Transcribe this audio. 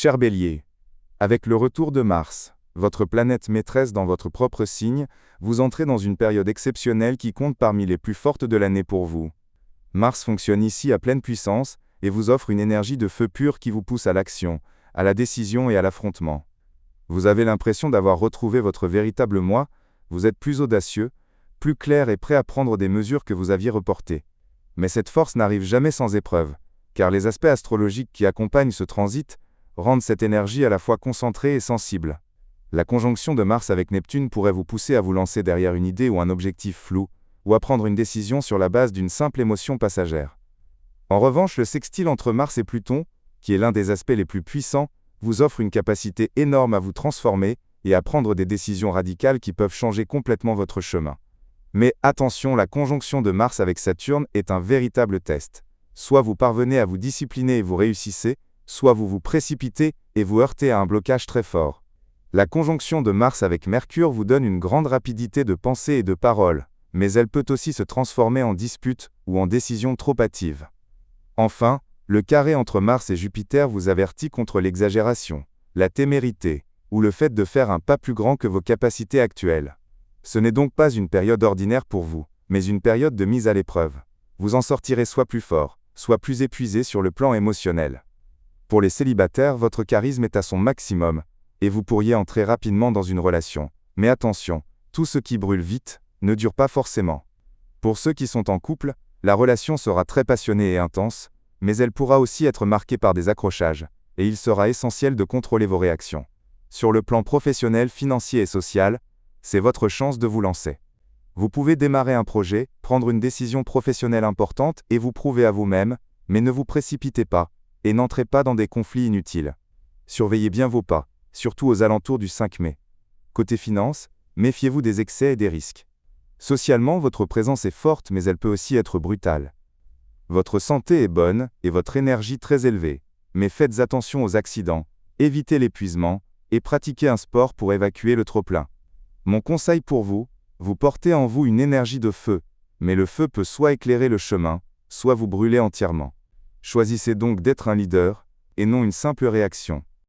Cher Bélier, avec le retour de Mars, votre planète maîtresse dans votre propre signe, vous entrez dans une période exceptionnelle qui compte parmi les plus fortes de l'année pour vous. Mars fonctionne ici à pleine puissance et vous offre une énergie de feu pur qui vous pousse à l'action, à la décision et à l'affrontement. Vous avez l'impression d'avoir retrouvé votre véritable moi, vous êtes plus audacieux, plus clair et prêt à prendre des mesures que vous aviez reportées. Mais cette force n'arrive jamais sans épreuve, car les aspects astrologiques qui accompagnent ce transit rendent cette énergie à la fois concentrée et sensible. La conjonction de Mars avec Neptune pourrait vous pousser à vous lancer derrière une idée ou un objectif flou, ou à prendre une décision sur la base d'une simple émotion passagère. En revanche, le sextile entre Mars et Pluton, qui est l'un des aspects les plus puissants, vous offre une capacité énorme à vous transformer et à prendre des décisions radicales qui peuvent changer complètement votre chemin. Mais attention, la conjonction de Mars avec Saturne est un véritable test. Soit vous parvenez à vous discipliner et vous réussissez, soit vous vous précipitez et vous heurtez à un blocage très fort. La conjonction de Mars avec Mercure vous donne une grande rapidité de pensée et de parole, mais elle peut aussi se transformer en dispute ou en décision trop hâtive. Enfin, le carré entre Mars et Jupiter vous avertit contre l'exagération, la témérité, ou le fait de faire un pas plus grand que vos capacités actuelles. Ce n'est donc pas une période ordinaire pour vous, mais une période de mise à l'épreuve. Vous en sortirez soit plus fort, soit plus épuisé sur le plan émotionnel. Pour les célibataires, votre charisme est à son maximum, et vous pourriez entrer rapidement dans une relation. Mais attention, tout ce qui brûle vite ne dure pas forcément. Pour ceux qui sont en couple, la relation sera très passionnée et intense, mais elle pourra aussi être marquée par des accrochages, et il sera essentiel de contrôler vos réactions. Sur le plan professionnel, financier et social, c'est votre chance de vous lancer. Vous pouvez démarrer un projet, prendre une décision professionnelle importante et vous prouver à vous-même, mais ne vous précipitez pas, et n'entrez pas dans des conflits inutiles. Surveillez bien vos pas, surtout aux alentours du 5 mai. Côté finance, méfiez-vous des excès et des risques. Socialement, votre présence est forte mais elle peut aussi être brutale. Votre santé est bonne et votre énergie très élevée, mais faites attention aux accidents, évitez l'épuisement, et pratiquez un sport pour évacuer le trop-plein. Mon conseil pour vous, vous portez en vous une énergie de feu, mais le feu peut soit éclairer le chemin, soit vous brûler entièrement. Choisissez donc d'être un leader, et non une simple réaction.